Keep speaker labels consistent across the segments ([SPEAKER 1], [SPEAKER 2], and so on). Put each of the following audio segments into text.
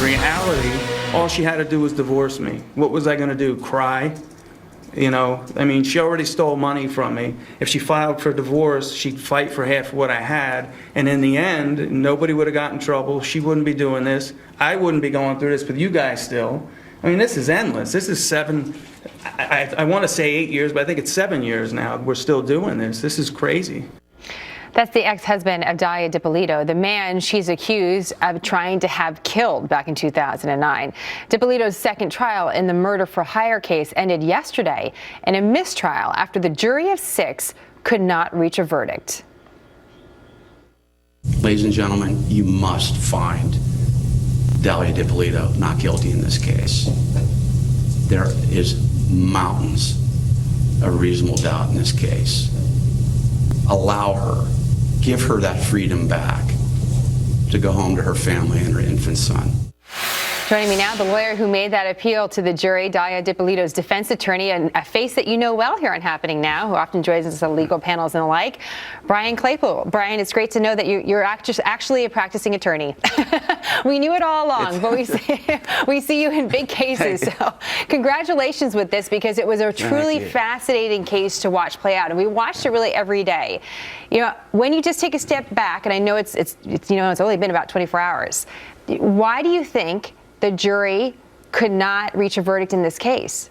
[SPEAKER 1] reality, all she had to do was divorce me. What was I going to do, cry? You know, I mean, she already stole money from me. If she filed for divorce, she'd fight for half of what I had. And in the end, nobody would have gotten in trouble. She wouldn't be doing this. I wouldn't be going through this with you guys still. I mean, this is endless. This is I want to say 8 years, but I think it's 7 years now. We're still doing this. This is crazy.
[SPEAKER 2] That's the ex-husband of Dalia Dippolito, the man she's accused of trying to have killed back in 2009. Dippolito's second trial in the murder-for-hire case ended yesterday in a mistrial after the jury of 6 could not reach a verdict.
[SPEAKER 3] Ladies and gentlemen, you must find Dalia Dippolito not guilty in this case. There is mountains of reasonable doubt in this case. Allow her, give her that freedom back to go home to her family and her infant son.
[SPEAKER 2] Joining me now, the lawyer who made that appeal to the jury, Dalia Dippolito's defense attorney, and a face that you know well here on Happening Now, who often joins us on legal panels and the like, Brian Claypool. Brian, it's great to know that you're actually a practicing attorney. We knew it all along, but we see you in big cases. So congratulations with this, because it was a truly fascinating case to watch play out, and we watched it really every day. You know, when you just take a step back, and I know it's only been about 24 hours. Why do you think the jury could not reach a verdict in this case?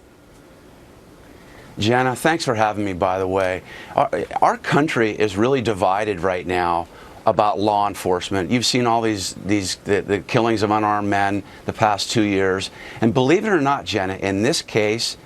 [SPEAKER 3] Jenna, thanks for having me, by the way. Our country is really divided right now about law enforcement. You've seen all the killings of unarmed men the past 2 years. And believe it or not, Jenna, in this case,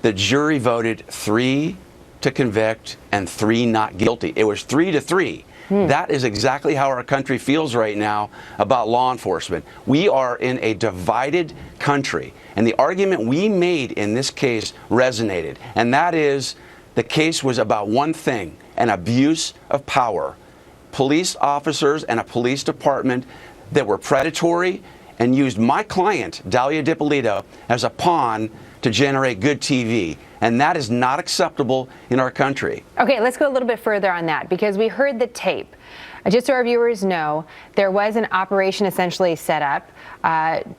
[SPEAKER 3] the jury voted 3 to convict and 3 not guilty. It was 3-3. That is exactly how our country feels right now about law enforcement. We are in a divided country, and the argument we made in this case resonated, and that is the case was about one thing: an abuse of power. Police officers and a police department that were predatory and used my client, Dalia Dippolito, as a pawn to generate good TV. And that is not acceptable in our country.
[SPEAKER 2] Okay, let's go a little bit further on that, because we heard the tape. Just so our viewers know, there was an operation essentially set up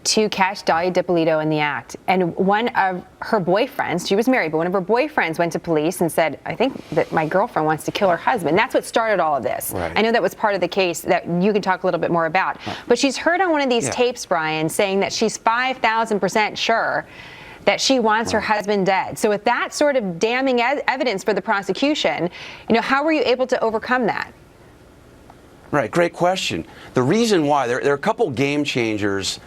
[SPEAKER 2] to catch Dalia Dippolito in the act. And one of her boyfriends, she was married, but one of her boyfriends went to police and said, I think that my girlfriend wants to kill her husband. That's what started all of this.
[SPEAKER 3] Right.
[SPEAKER 2] I know that was part of the case that you can talk a little bit more about. But she's heard on one of these tapes, Brian, saying that she's 5,000% sure that she wants her husband dead. So with that sort of damning evidence for the prosecution, how were you able to overcome that?
[SPEAKER 3] Right, great question. The reason why, there are a couple game changers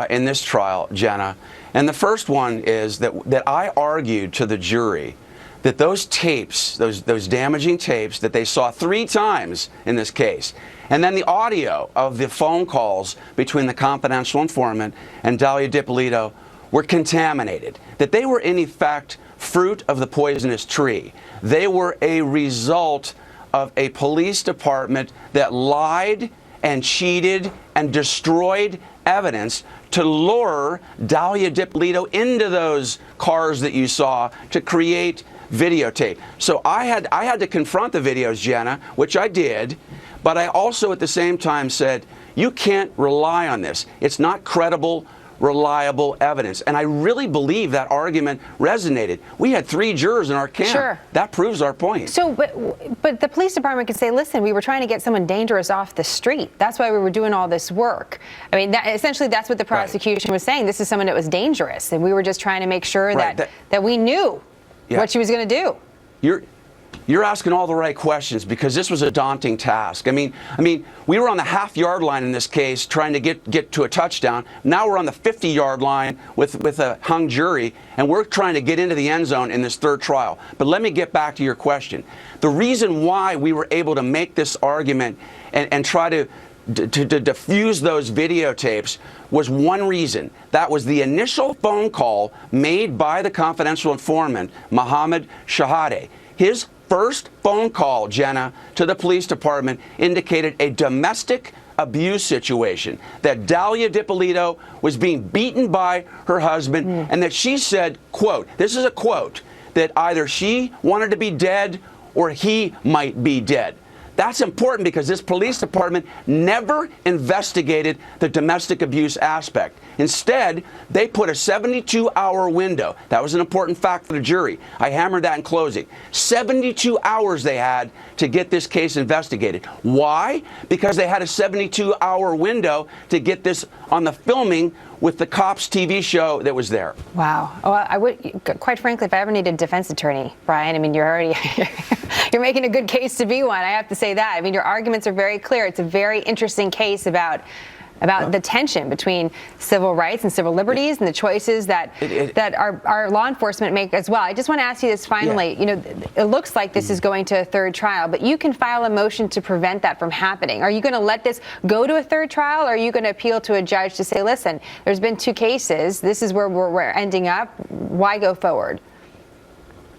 [SPEAKER 3] in this trial, Jenna. And the first one is that I argued to the jury that those tapes, those damaging tapes that they saw 3 times in this case, and then the audio of the phone calls between the confidential informant and Dalia Dippolito were contaminated, that they were in effect fruit of the poisonous tree. They were a result of a police department that lied and cheated and destroyed evidence to lure Dalia Dippolito into those cars that you saw to create videotape. So I had to confront the videos, Jenna, which I did, but I also at the same time said, you can't rely on this. It's not credible, reliable evidence. And I really believe that argument resonated. We had 3 jurors in our camp.
[SPEAKER 2] Sure.
[SPEAKER 3] That proves our point.
[SPEAKER 2] So, but the police department could say, listen, we were trying to get someone dangerous off the street. That's why we were doing all this work. I mean, essentially that's what the prosecution was saying. This is someone that was dangerous, and we were just trying to make sure that we knew what she was going to do.
[SPEAKER 3] You're asking all the right questions, because this was a daunting task. I mean, we were on the half-yard line in this case trying to get to a touchdown. Now we're on the 50-yard line with a hung jury, and we're trying to get into the end zone in this 3rd trial. But let me get back to your question. The reason why we were able to make this argument and try to diffuse those videotapes was one reason. That was the initial phone call made by the confidential informant, Mohammed Shahade. His first phone call, Jenna, to the police department indicated a domestic abuse situation, that Dalia Dippolito was being beaten by her husband, and that she said, quote, this is a quote, that either she wanted to be dead or he might be dead. That's important because this police department never investigated the domestic abuse aspect. Instead, they put a 72-hour window. That was an important fact for the jury. I hammered that in closing. 72 hours they had to get this case investigated. Why? Because they had a 72-hour window to get this on the filming with the cops TV show that was there.
[SPEAKER 2] Wow. Well, I would, quite frankly, if I ever needed a defense attorney, Brian, I mean, you're already, you're making a good case to be one. I have to say that. I mean, your arguments are very clear. It's a very interesting case about the tension between civil rights and civil liberties and the choices that our law enforcement make as well. I just want to ask you this finally.
[SPEAKER 3] Yeah.
[SPEAKER 2] You know, it looks like this is going to a third trial, but you can file a motion to prevent that from happening. Are you going to let this go to a third trial, or are you going to appeal to a judge to say, listen, there's been 2 cases, this is where we're ending up, why go forward?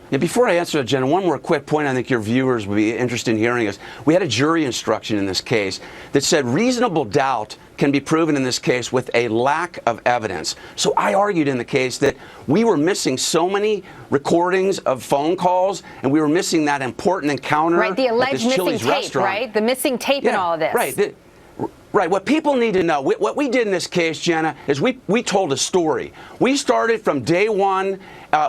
[SPEAKER 3] Yeah, before I answer that, Jenna, one more quick point I think your viewers would be interested in hearing is we had a jury instruction in this case that said reasonable doubt can be proven in this case with a lack of evidence. So I argued in the case that we were missing so many recordings of phone calls, and we were missing that important encounter.
[SPEAKER 2] Right, the alleged
[SPEAKER 3] at this
[SPEAKER 2] missing
[SPEAKER 3] Chili's
[SPEAKER 2] tape,
[SPEAKER 3] restaurant.
[SPEAKER 2] right? The missing tape in all of this.
[SPEAKER 3] Right. Right. What people need to know, what we did in this case, Jenna, is we told a story. We started from day one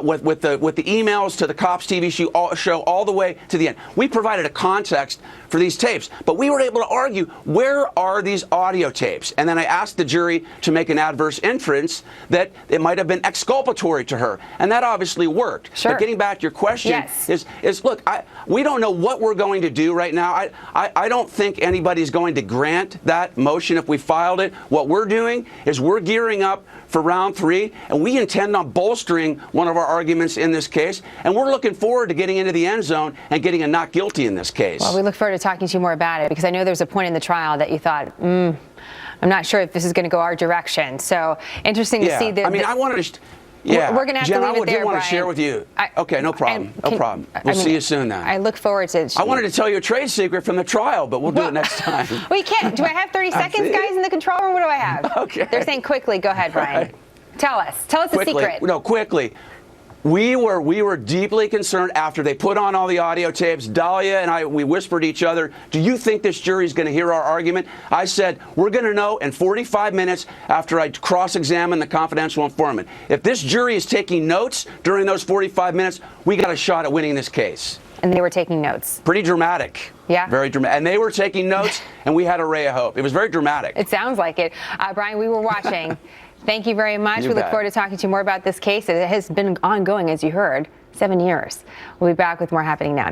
[SPEAKER 3] with the emails to the cops TV show all the way to the end. We provided a context for these tapes, but we were able to argue, where are these audio tapes? And then I asked the jury to make an adverse inference that it might have been exculpatory to her, and that obviously worked.
[SPEAKER 2] Sure.
[SPEAKER 3] But getting back to your question, is look, we don't know what we're going to do right now. I don't think anybody's going to grant that motion if we filed it. What we're doing is we're gearing up for round 3, and we intend on bolstering one of our arguments in this case, and we're looking forward to getting into the end zone and getting a not guilty in this case.
[SPEAKER 2] Well, we look forward to talking to you more about it, because I know there's a point in the trial that you thought, I'm not sure if this is going to go our direction. So interesting to see.
[SPEAKER 3] I mean, I wanted to. Yeah,
[SPEAKER 2] we're going to have
[SPEAKER 3] Jen,
[SPEAKER 2] to leave it there,
[SPEAKER 3] I want
[SPEAKER 2] Brian.
[SPEAKER 3] to share with you. Okay, no problem. No problem. We'll see you soon then.
[SPEAKER 2] I look forward to it.
[SPEAKER 3] I wanted to tell you a trade secret from the trial, but we'll do it next time.
[SPEAKER 2] We can't. Do I have 30 seconds, guys, in the control room? What do I have?
[SPEAKER 3] Okay.
[SPEAKER 2] They're saying quickly. Go ahead, Brian.
[SPEAKER 3] Right.
[SPEAKER 2] Tell us the secret.
[SPEAKER 3] No, quickly. We were deeply concerned after they put on all the audio tapes. Dahlia and I, we whispered to each other, do you think this jury's going to hear our argument? I said, we're going to know in 45 minutes after I cross-examine the confidential informant. If this jury is taking notes during those 45 minutes, we got a shot at winning this case.
[SPEAKER 2] And they were taking notes.
[SPEAKER 3] Pretty dramatic.
[SPEAKER 2] Yeah.
[SPEAKER 3] Very dramatic. And they were taking notes, and we had a ray of hope. It was very dramatic.
[SPEAKER 2] It sounds like it. Brian, we were watching. Thank you very much. We look forward to talking to you more about this case. It has been ongoing, as you heard, 7 years. We'll be back with more happening now.